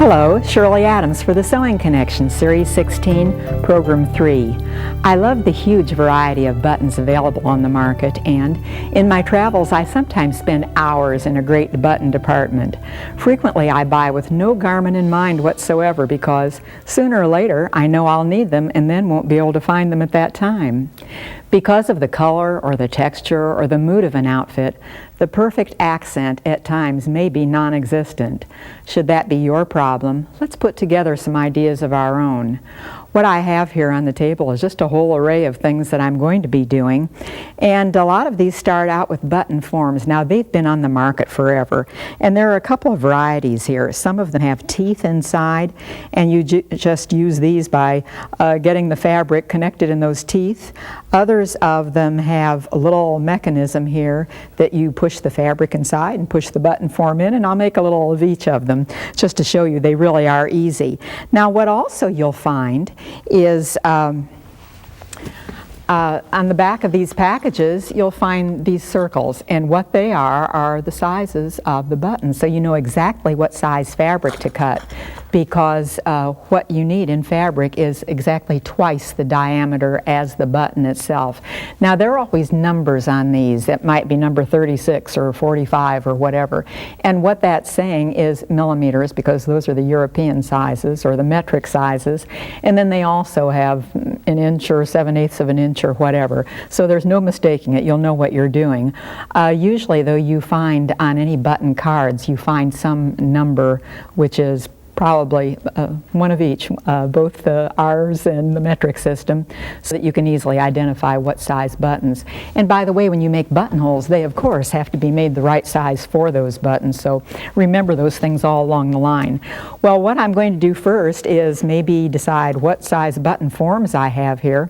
Hello, Shirley Adams for the Sewing Connection, Series 16, Program 3. I love the huge variety of buttons available on the market, and in my travels I sometimes spend hours in a great button department. Frequently I buy with no garment in mind whatsoever because sooner or later I know I'll need them and then won't be able to find them at that time. Because of the color or the texture or the mood of an outfit, the perfect accent at times may be non-existent. Should that be your problem, let's put together some ideas of our own. What I have here on the table is just a whole array of things that I'm going to be doing, and a lot of these start out with button forms. Now they've been on the market forever, and there are a couple of varieties here. Some of them have teeth inside, and you just use these by getting the fabric connected in those teeth. Others of them have a little mechanism here that you push the fabric inside and push the button form in, and I'll make a little of each of them just to show you they really are easy. Now what also you'll find is on the back of these packages you'll find these circles, and what they are the sizes of the buttons, so you know exactly what size fabric to cut, because what you need in fabric is exactly twice the diameter as the button itself. Now there are always numbers on these. That might be number 36 or 45 or whatever, and what that's saying is millimeters, because those are the European sizes or the metric sizes, and then they also have an inch or 7/8 of an inch or whatever, so there's no mistaking it. You'll know what you're doing. Usually though, you find on any button cards you find some number which is probably one of each, both the ours and the metric system, so that you can easily identify what size buttons. And by the way, when you make buttonholes, they of course have to be made the right size for those buttons, so remember those things all along the line. Well, what I'm going to do first is maybe decide what size button forms I have here,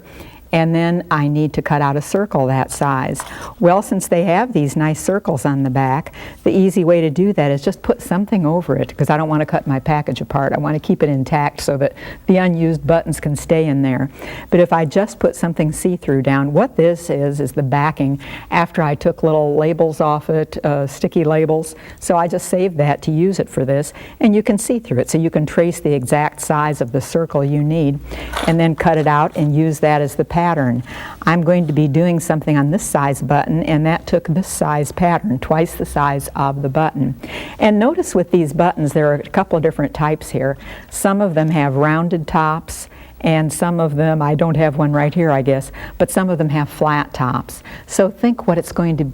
and then I need to cut out a circle that size. Well, since they have these nice circles on the back, the easy way to do that is just put something over it, because I don't want to cut my package apart. I want to keep it intact so that the unused buttons can stay in there. But if I just put something see-through down, what this is the backing after I took little labels off it, sticky labels. So I just saved that to use it for this, and you can see through it, so you can trace the exact size of the circle you need and then cut it out and use that as the pattern. I'm going to be doing something on this size button, and that took this size pattern, twice the size of the button. And notice with these buttons there are a couple of different types here. Some of them have rounded tops, and some of them, I don't have one right here I guess, but some of them have flat tops. So think what it's going to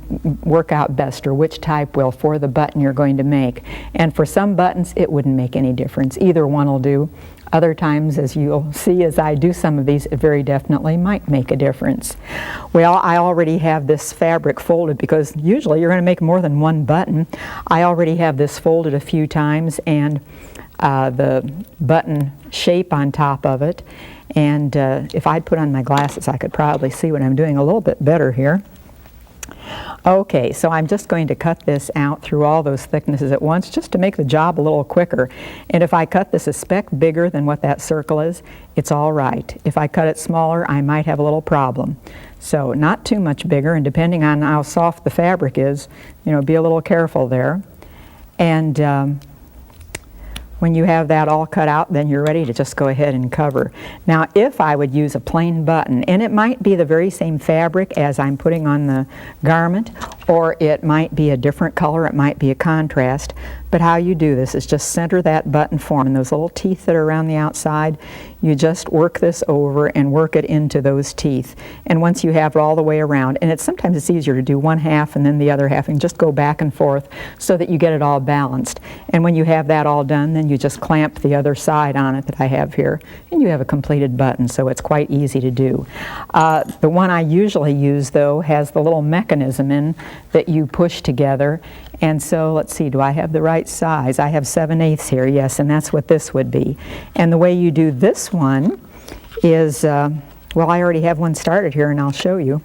work out best, or which type will, for the button you're going to make. And for some buttons it wouldn't make any difference. Either one will do. Other times, as you'll see as I do some of these, it very definitely might make a difference. Well, I already have this fabric folded, because usually you're going to make more than one button. I already have this folded a few times, and the button shape on top of it, and if I'd put on my glasses I could probably see what I'm doing a little bit better here. Okay, so I'm just going to cut this out through all those thicknesses at once, just to make the job a little quicker. And if I cut this a speck bigger than what that circle is, it's all right. If I cut it smaller, I might have a little problem. So not too much bigger, and depending on how soft the fabric is, you know, be a little careful there. And when you have that all cut out, then you're ready to just go ahead and cover. Now if I would use a plain button, and it might be the very same fabric as I'm putting on the garment, or it might be a different color, it might be a contrast, but how you do this is just center that button form, and those little teeth that are around the outside, you just work this over and work it into those teeth. And once you have it all the way around, and sometimes it's easier to do one half and then the other half, and just go back and forth so that you get it all balanced. And when you have that all done, then you just clamp the other side on it that I have here, and you have a completed button, so it's quite easy to do. The one I usually use though has the little mechanism in that you push together, and so let's see, do I have the right size? I have 7/8 here, yes, and that's what this would be. And the way you do this one is, well, I already have one started here, and I'll show you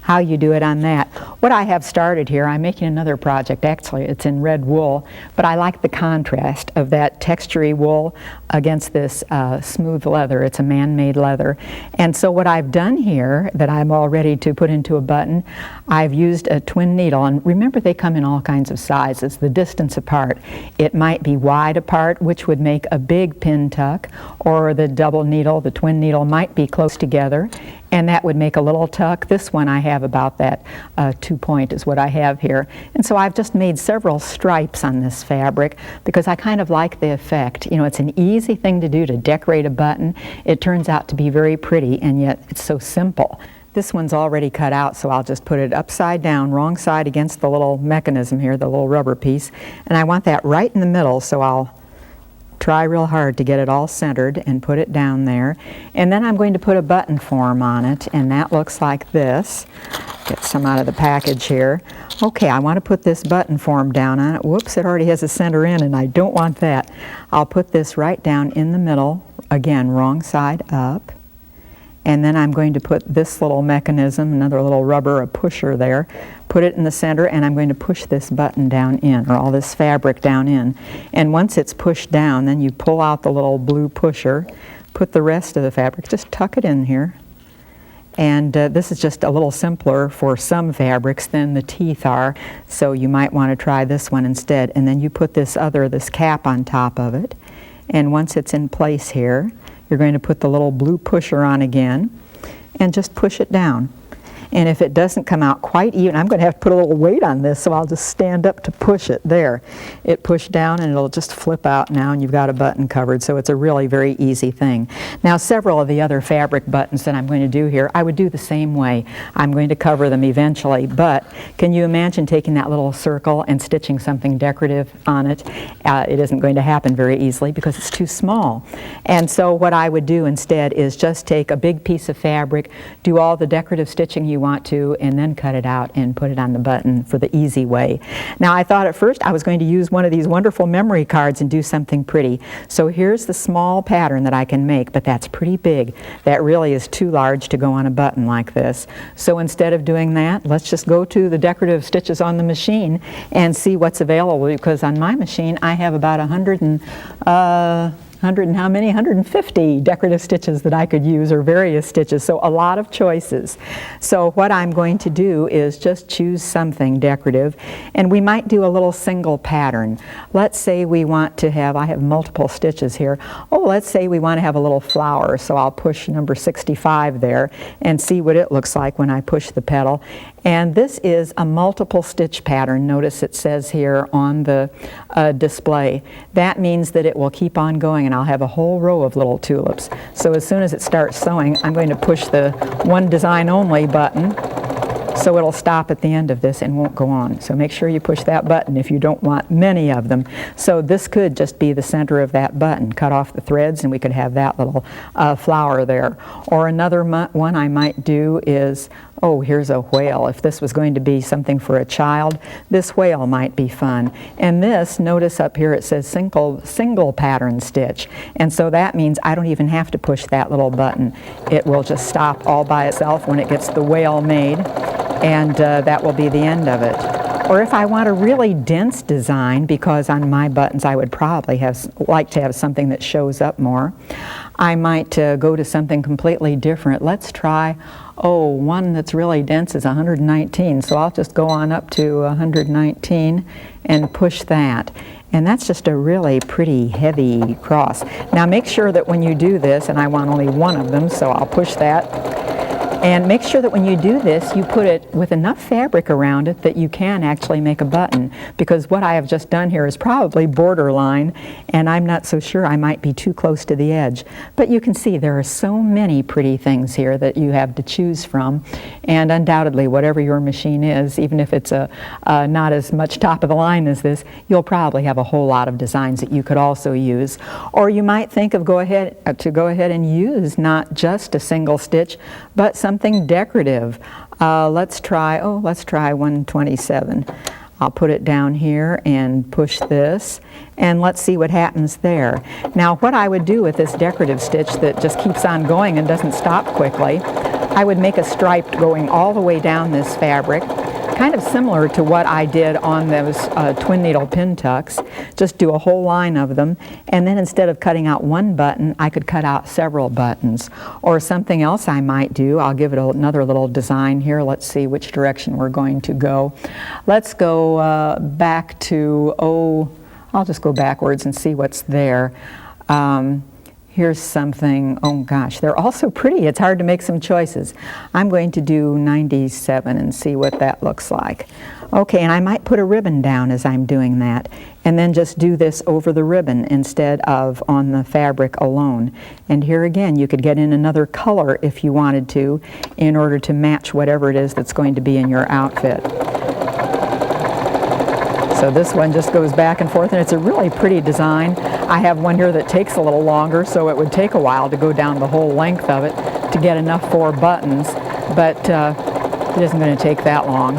how you do it on that. what I have started here, I'm making another project. Actually, it's in red wool, but I like the contrast of that textury wool against this smooth leather. It's a man-made leather. And so what I've done here, that I'm all ready to put into a button, I've used a twin needle. And remember, they come in all kinds of sizes. The distance apart, it might be wide apart, which would make a big pin tuck, or the double needle, the twin needle, might be close together, and that would make a little tuck. This one I have about that 2-point is what I have here. And so I've just made several stripes on this fabric because I kind of like the effect. You know, it's an easy thing to do to decorate a button. It turns out to be very pretty, and yet it's so simple. This one's already cut out, so I'll just put it upside down, wrong side against the little mechanism here, the little rubber piece. And I want that right in the middle, so I'll try real hard to get it all centered and put it down there. And then I'm going to put a button form on it, and that looks like this. Get some out of the package here. Okay, I want to put this button form down on it. Whoops, it already has a center in, and I don't want that. I'll put this right down in the middle, again, wrong side up. And then I'm going to put this little mechanism, another little rubber, a pusher there, put it in the center, and I'm going to push this button down in, or all this fabric down in. And once it's pushed down, then you pull out the little blue pusher, put the rest of the fabric, just tuck it in here. And this is just a little simpler for some fabrics than the teeth are, so you might want to try this one instead. And then you put this cap on top of it. And once it's in place here, you're going to put the little blue pusher on again and just push it down. And if it doesn't come out quite even, I'm going to have to put a little weight on this, so I'll just stand up to push it. There. It pushed down and it'll just flip out now, and you've got a button covered, so it's a really very easy thing. Now, several of the other fabric buttons that I'm going to do here, I would do the same way. I'm going to cover them eventually, but can you imagine taking that little circle and stitching something decorative on it? It isn't going to happen very easily because it's too small. And so what I would do instead is just take a big piece of fabric, do all the decorative stitching you want to, and then cut it out and put it on the button for the easy way. Now, I thought at first I was going to use one of these wonderful memory cards and do something pretty. So here's the small pattern that I can make, but that's pretty big. That really is too large to go on a button like this. So instead of doing that, let's just go to the decorative stitches on the machine and see what's available, because on my machine I have about 150 decorative stitches that I could use, or various stitches, so a lot of choices. So what I'm going to do is just choose something decorative, and we might do a little single pattern. Let's say we want to have, I have multiple stitches here, let's say we want to have a little flower, so I'll push number 65 there and see what it looks like when I push the pedal. And this is a multiple stitch pattern. Notice it says here on the display. That means that it will keep on going, and I'll have a whole row of little tulips. So as soon as it starts sewing, I'm going to push the one design only button, so it'll stop at the end of this and won't go on. So make sure you push that button if you don't want many of them. So this could just be the center of that button. Cut off the threads and we could have that little flower there. Or another one I might do is, here's a whale. If this was going to be something for a child, this whale might be fun. And this, notice up here it says single pattern stitch. And so that means I don't even have to push that little button. It will just stop all by itself when it gets the whale made. And that will be the end of it. Or if I want a really dense design, because on my buttons I would probably like to have something that shows up more, I might go to something completely different. Let's try, one that's really dense is 119, so I'll just go on up to 119 and push that. And that's just a really pretty heavy cross. Now make sure that when you do this, and I want only one of them, so I'll push that. And make sure that when you do this, you put it with enough fabric around it that you can actually make a button, because what I have just done here is probably borderline, and I'm not so sure, I might be too close to the edge. But you can see there are so many pretty things here that you have to choose from, and undoubtedly whatever your machine is, even if it's not as much top of the line as this, you'll probably have a whole lot of designs that you could also use. Or you might think of go ahead and use not just a single stitch, but something decorative. Let's try 127. I'll put it down here and push this, and let's see what happens there. Now what I would do with this decorative stitch that just keeps on going and doesn't stop quickly, I would make a stripe going all the way down this fabric, kind of similar to what I did on those twin needle pin tucks. Just do a whole line of them, and then instead of cutting out one button, I could cut out several buttons. Or something else I might do, I'll give it another little design here. Let's see which direction we're going to go. Let's go back to, I'll just go backwards and see what's there. Here's something, oh gosh, they're all so pretty, it's hard to make some choices. I'm going to do 97 and see what that looks like. Okay, and I might put a ribbon down as I'm doing that, and then just do this over the ribbon instead of on the fabric alone. And here again, you could get in another color if you wanted to, in order to match whatever it is that's going to be in your outfit. So this one just goes back and forth, and it's a really pretty design. I have one here that takes a little longer, so it would take a while to go down the whole length of it to get enough 4 buttons, but it isn't going to take that long.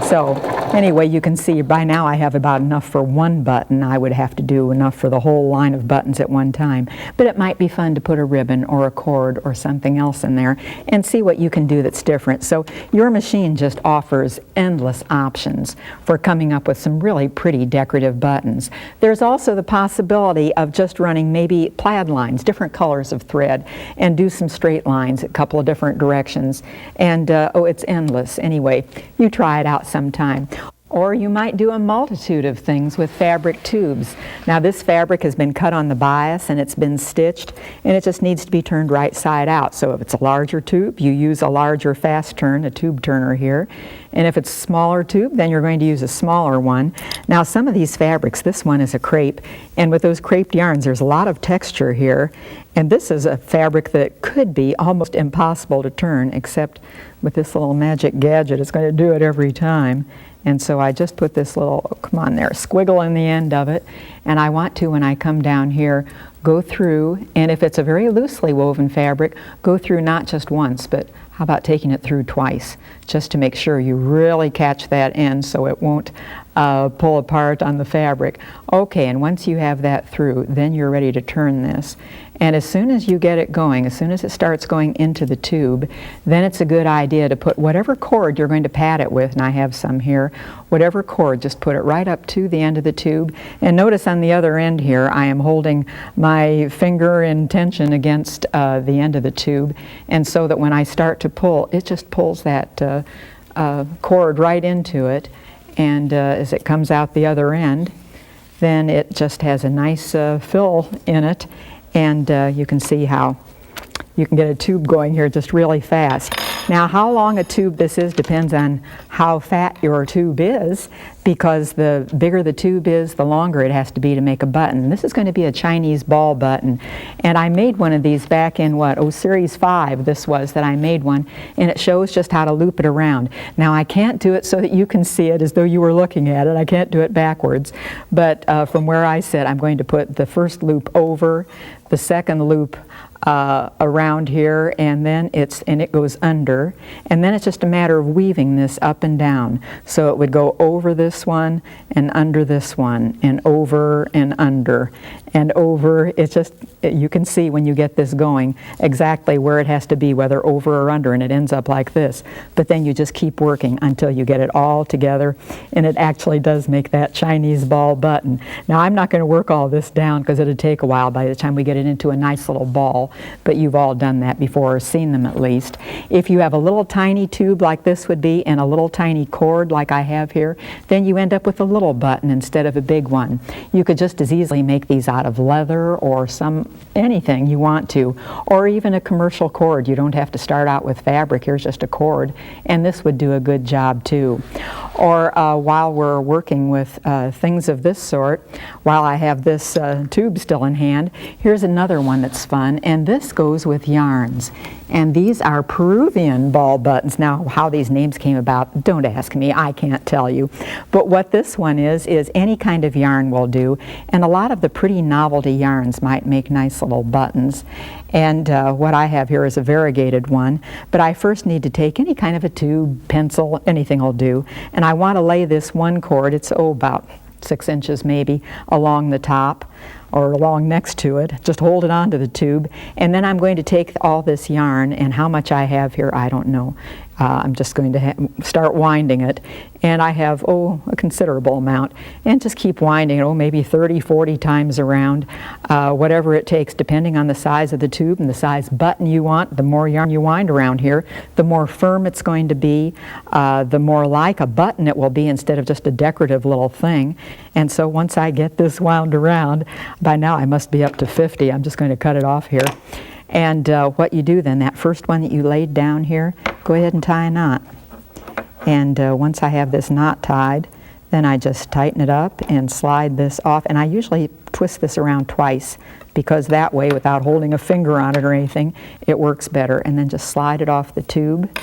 So anyway, you can see by now I have about enough for 1 button. I would have to do enough for the whole line of buttons at one time. But it might be fun to put a ribbon or a cord or something else in there and see what you can do that's different. So your machine just offers endless options for coming up with some really pretty decorative buttons. There's also the possibility of just running maybe plaid lines, different colors of thread, and do some straight lines a couple of different directions. And oh, it's endless. Anyway, you try it out sometime. Or you might do a multitude of things with fabric tubes. Now this fabric has been cut on the bias and it's been stitched, and it just needs to be turned right side out. So if it's a larger tube, you use a larger fast turn, a tube turner here. And if it's a smaller tube, then you're going to use a smaller one. Now some of these fabrics, this one is a crepe, and with those creped yarns there's a lot of texture here. And this is a fabric that could be almost impossible to turn, except with this little magic gadget it's going to do it every time. And so I just put this little, oh, come on there, squiggle in the end of it. And I want to, when I come down here, go through, and if it's a very loosely woven fabric, go through not just once, but how about taking it through twice, just to make sure you really catch that end so it won't pull apart on the fabric. Okay, and once you have that through, then you're ready to turn this. And as soon as you get it going, as soon as it starts going into the tube, then it's a good idea to put whatever cord you're going to pad it with, and I have some here, whatever cord, just put it right up to the end of the tube. And notice on the other end here, I am holding my finger in tension against the end of the tube, and so that when I start to pull, it just pulls that cord right into it, and as it comes out the other end, then it just has a nice fill in it. And you can see how you can get a tube going here just really fast. Now how long a tube this is depends on how fat your tube is, because the bigger the tube is, the longer it has to be to make a button. This is going to be a Chinese ball button, and I made one of these back in Series 5 this was that I made one, and it shows just how to loop it around. Now I can't do it so that you can see it as though you were looking at it. I can't do it backwards, but from where I sit, I'm going to put the first loop over, the second loop around here, and then it goes under, and then it's just a matter of weaving this up and down. So it would go over this one and under this one and over and under and over. It's just, you can see when you get this going exactly where it has to be, whether over or under, and it ends up like this. But then you just keep working until you get it all together, and it actually does make that Chinese ball button. Now I'm not going to work all this down because it'll take a while by the time we get it into a nice little ball, but you've all done that before, or seen them at least. If you have a little tiny tube like this would be and a little tiny cord like I have here, then you end up with a little button instead of a big one. You could just as easily make these out of leather or anything you want to, or even a commercial cord. You don't have to start out with fabric. Here's just a cord, and this would do a good job too. Or while we're working with things of this sort, while I have this tube still in hand, here's another one that's fun, and this goes with yarns. And these are Peruvian ball buttons. Now, how these names came about, don't ask me, I can't tell you. But what this one is any kind of yarn will do, and a lot of the pretty novelty yarns might make nice little buttons. And what I have here is a variegated one, but I first need to take any kind of a tube, pencil, anything will do, and I want to lay this one cord, it's about 6 inches maybe, along the top. or along next to it. Just hold it onto the tube, and then I'm going to take all this yarn, and how much I have here, I don't know. I'm just going to start winding it, and I have, a considerable amount, and just keep winding it, maybe 30, 40 times around, whatever it takes, depending on the size of the tube and the size button you want. The more yarn you wind around here, the more firm it's going to be, the more like a button it will be instead of just a decorative little thing. And so once I get this wound around, by now I must be up to 50. I'm just going to cut it off here. And what you do then, that first one that you laid down here, go ahead and tie a knot. And once I have this knot tied, then I just tighten it up and slide this off. And I usually twist this around twice, because that way, without holding a finger on it or anything, it works better. And then just slide it off the tube,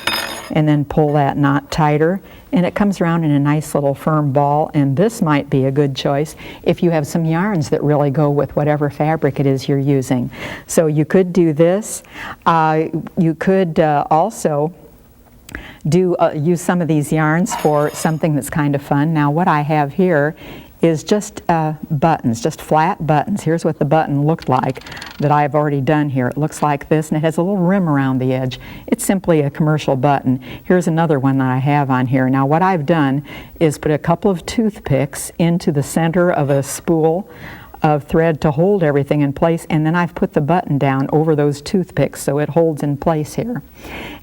and then pull that knot tighter, and it comes around in a nice little firm ball. And this might be a good choice if you have some yarns that really go with whatever fabric it is you're using. So you could do this. You could also use some of these yarns for something that's kind of fun. Now what I have here is just buttons, just flat buttons. Here's what the button looked like that I've already done here. It looks like this, and it has a little rim around the edge. It's simply a commercial button. Here's another one that I have on here. Now what I've done is put a couple of toothpicks into the center of a spool of thread to hold everything in place, and then I've put the button down over those toothpicks so it holds in place here.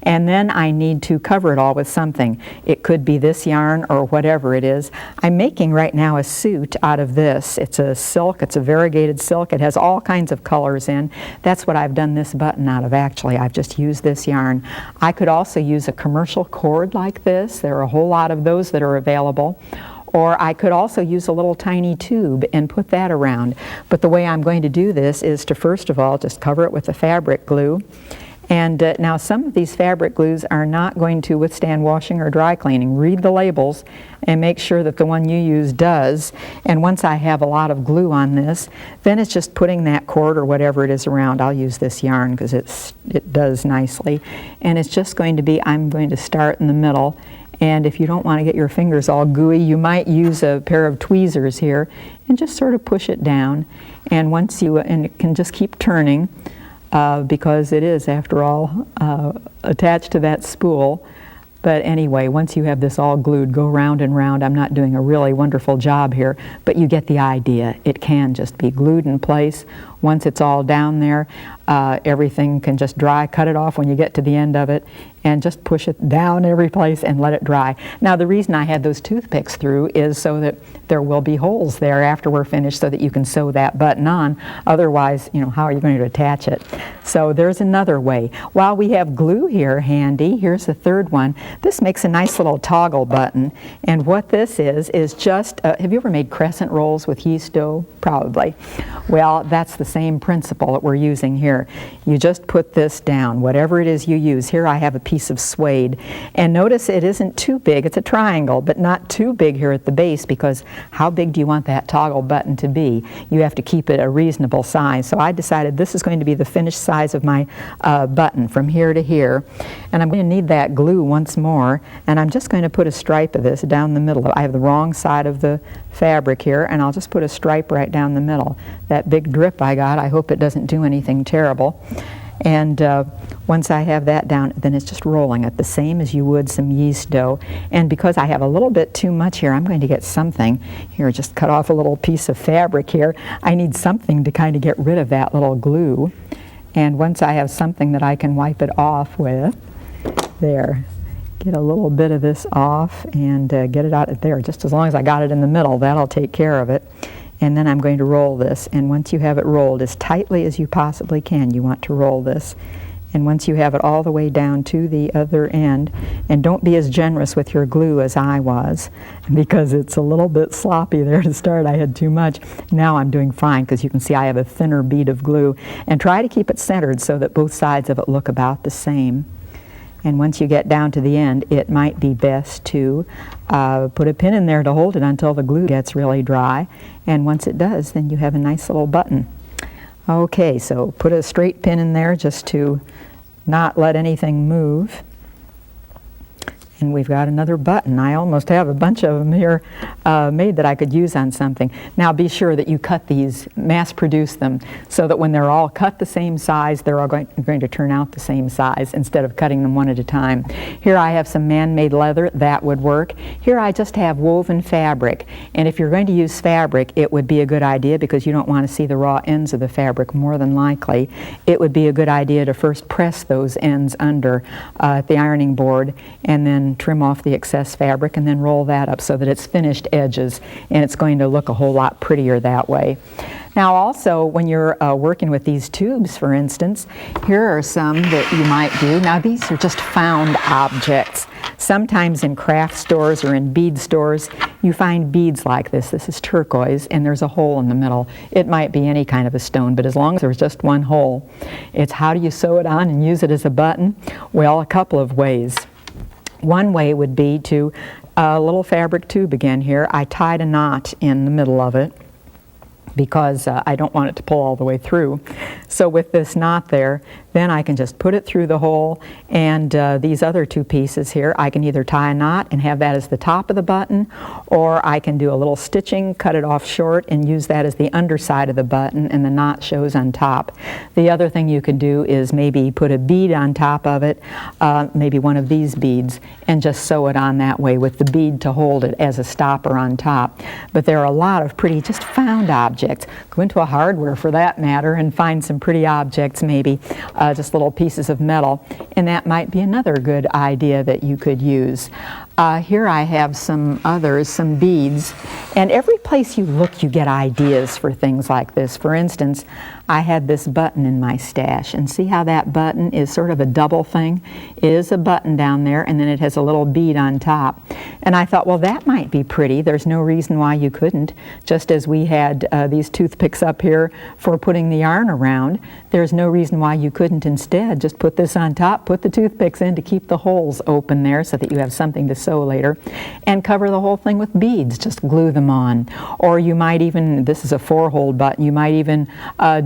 And then I need to cover it all with something. It could be this yarn or whatever it is. I'm making right now a suit out of this. It's a silk, it's a variegated silk. It has all kinds of colors in. That's what I've done this button out of, actually. I've just used this yarn. I could also use a commercial cord like this. There are a whole lot of those that are available. Or I could also use a little tiny tube and put that around. But the way I'm going to do this is to, first of all, just cover it with the fabric glue. And now some of these fabric glues are not going to withstand washing or dry cleaning. Read the labels and make sure that the one you use does. And once I have a lot of glue on this, then it's just putting that cord or whatever it is around. I'll use this yarn because it does nicely. And it's just going to be, I'm going to start in the middle. And if you don't want to get your fingers all gooey, you might use a pair of tweezers here and just sort of push it down. And once you, and it can just keep turning because it is, after all, attached to that spool. But anyway, once you have this all glued, go round and round. I'm not doing a really wonderful job here, but you get the idea. It can just be glued in place. Once it's all down there, everything can just dry. Cut it off when you get to the end of it, and just push it down every place and let it dry. Now the reason I had those toothpicks through is so that there will be holes there after we're finished so that you can sew that button on. Otherwise, how are you going to attach it? So there's another way. While we have glue here handy, here's the third one. This makes a nice little toggle button, and what this is just, have you ever made crescent rolls with yeast dough? Probably. Well, that's the same principle that we're using here. You just put this down, whatever it is you use. Here I have a piece of suede, and notice it isn't too big. It's a triangle, but not too big here at the base, because how big do you want that toggle button to be? You have to keep it a reasonable size. So I decided this is going to be the finished size of my button from here to here, and I'm going to need that glue once more, and I'm just going to put a stripe of this down the middle. I have the wrong side of the fabric here, and I'll just put a stripe right down the middle. That big drip I got, I hope it doesn't do anything terrible. And once I have that down, then it's just rolling it the same as you would some yeast dough. And because I have a little bit too much here, I'm going to get something. Here, just cut off a little piece of fabric here. I need something to kind of get rid of that little glue. And once I have something that I can wipe it off with, there, get a little bit of this off and get it out there. Just as long as I got it in the middle, that'll take care of it. And then I'm going to roll this, and once you have it rolled as tightly as you possibly can, you want to roll this. And once you have it all the way down to the other end, and don't be as generous with your glue as I was, because it's a little bit sloppy there to start. I had too much. Now I'm doing fine, because you can see I have a thinner bead of glue. And try to keep it centered so that both sides of it look about the same. And once you get down to the end, it might be best to put a pin in there to hold it until the glue gets really dry. And once it does, then you have a nice little button. Okay, so put a straight pin in there just to not let anything move. And we've got another button. I almost have a bunch of them here made that I could use on something. Now be sure that you cut these, mass produce them, so that when they're all cut the same size, they're all going to turn out the same size instead of cutting them one at a time. Here I have some man-made leather. That would work. Here I just have woven fabric. And if you're going to use fabric, it would be a good idea, because you don't want to see the raw ends of the fabric more than likely. It would be a good idea to first press those ends under at the ironing board, and then trim off the excess fabric, and then roll that up so that it's finished edges, and it's going to look a whole lot prettier that way. Now also, when you're working with these tubes, for instance, here are some that you might do. Now these are just found objects. Sometimes in craft stores or in bead stores, you find beads like this. This is turquoise, and there's a hole in the middle. It might be any kind of a stone, but as long as there's just one hole. It's how do you sew it on and use it as a button? Well, a couple of ways. One way would be to a little fabric tube again here. I tied a knot in the middle of it, because I don't want it to pull all the way through. So with this knot there, then I can just put it through the hole, and these other two pieces here, I can either tie a knot and have that as the top of the button, or I can do a little stitching, cut it off short, and use that as the underside of the button, and the knot shows on top. The other thing you could do is maybe put a bead on top of it, maybe one of these beads, and just sew it on that way with the bead to hold it as a stopper on top. But there are a lot of pretty just found objects. Go into a hardware for that matter and find some pretty objects, maybe just little pieces of metal, and that might be another good idea that you could use. Here I have some others, some beads, and every place you look you get ideas for things like this. For instance, I had this button in my stash, and see how that button is sort of a double thing? It is a button down there, and then it has a little bead on top. And I thought, well, that might be pretty. There's no reason why you couldn't. Just as we had these toothpicks up here for putting the yarn around, there's no reason why you couldn't instead just put this on top, put the toothpicks in to keep the holes open there so that you have something to sew later, and cover the whole thing with beads. Just glue them on. Or you might even, this is a 4-hole button, you might even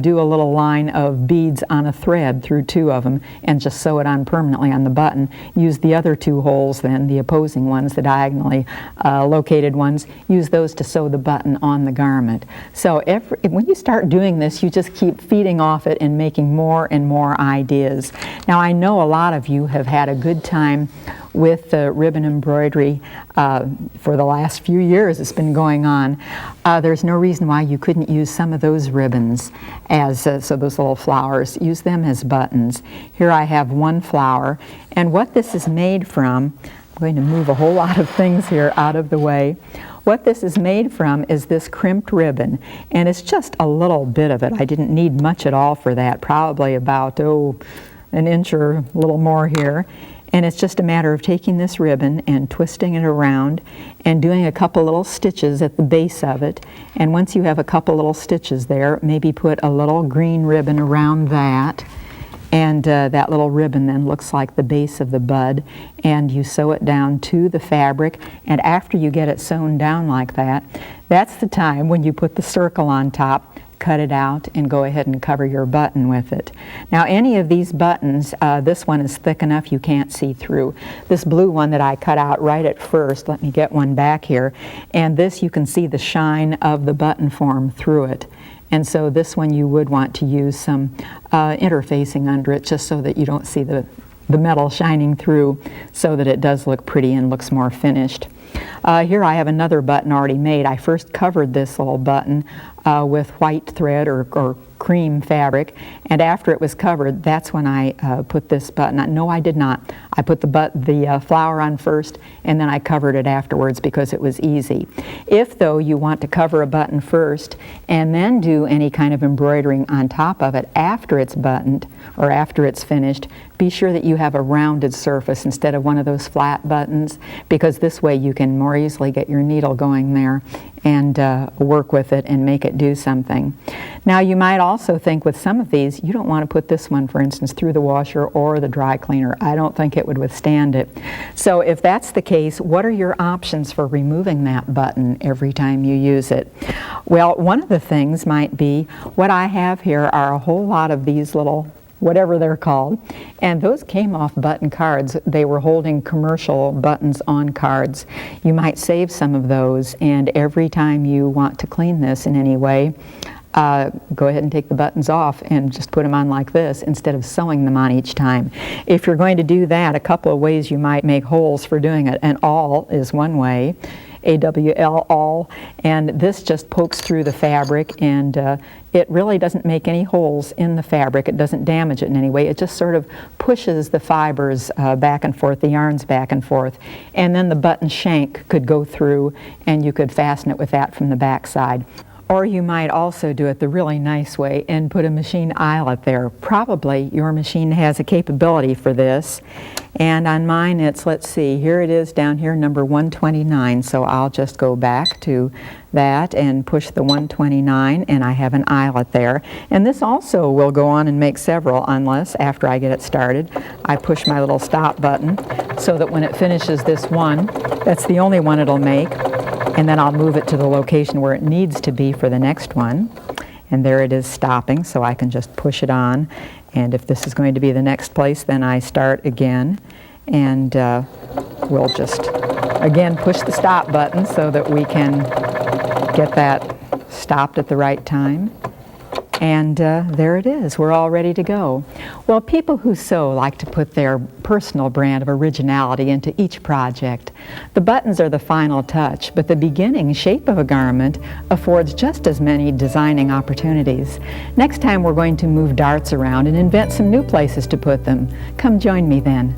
do a little line of beads on a thread through 2 of them and just sew it on permanently on the button. Use the other 2 holes then, the opposing ones, the diagonally located ones, use those to sew the button on the garment. So when you start doing this, you just keep feeding off it and making more and more ideas. Now I know a lot of you have had a good time with ribbon embroidery for the last few years. It's been going on. There's no reason why you couldn't use some of those ribbons as, so those little flowers, use them as buttons. Here I have one flower, and what this is made from, I'm going to move a whole lot of things here out of the way. What this is made from is this crimped ribbon, and it's just a little bit of it. I didn't need much at all for that, probably about, an inch or a little more here. And it's just a matter of taking this ribbon and twisting it around and doing a couple little stitches at the base of it. And once you have a couple little stitches there, maybe put a little green ribbon around that. And that little ribbon then looks like the base of the bud. And you sew it down to the fabric. And after you get it sewn down like that, that's the time when you put the circle on top, cut it out, and go ahead and cover your button with it. Now any of these buttons, this one is thick enough you can't see through. This blue one that I cut out right at first, let me get one back here, and this you can see the shine of the button form through it. And so this one you would want to use some interfacing under it just so that you don't see the metal shining through, so that it does look pretty and looks more finished. Here I have another button already made. I first covered this little button with white thread or cream fabric, and after it was covered, that's when I put this button on. No, I did not. I put the flower on first, and then I covered it afterwards because it was easy. If, though, you want to cover a button first and then do any kind of embroidering on top of it after it's buttoned or after it's finished, be sure that you have a rounded surface instead of one of those flat buttons, because this way you can more easily get your needle going there and work with it and make it do something. Now you might also think with some of these, you don't want to put this one, for instance, through the washer or the dry cleaner. I don't think it would withstand it. So if that's the case, what are your options for removing that button every time you use it? Well, one of the things might be, what I have here are a whole lot of these little whatever they're called. And those came off button cards. They were holding commercial buttons on cards. You might save some of those, and every time you want to clean this in any way, go ahead and take the buttons off and just put them on like this instead of sewing them on each time. If you're going to do that, a couple of ways you might make holes for doing it. An awl is one way, A-W-L, awl, and this just pokes through the fabric, and it really doesn't make any holes in the fabric. It doesn't damage it in any way. It just sort of pushes the fibers back and forth, the yarns back and forth, and then the button shank could go through and you could fasten it with that from the back side. Or you might also do it the really nice way and put a machine eyelet there. Probably your machine has a capability for this. And on mine it's, let's see, here it is down here, number 129. So I'll just go back to that and push the 129, and I have an eyelet there. And this also will go on and make several, unless after I get it started, I push my little stop button so that when it finishes this one, that's the only one it'll make. And then I'll move it to the location where it needs to be for the next one. And there it is stopping, so I can just push it on. And if this is going to be the next place, then I start again. And we'll just, again, push the stop button so that we can get that stopped at the right time. And there it is. We're all ready to go. Well, people who sew like to put their personal brand of originality into each project. The buttons are the final touch, but the beginning shape of a garment affords just as many designing opportunities. Next time we're going to move darts around and invent some new places to put them. Come join me then.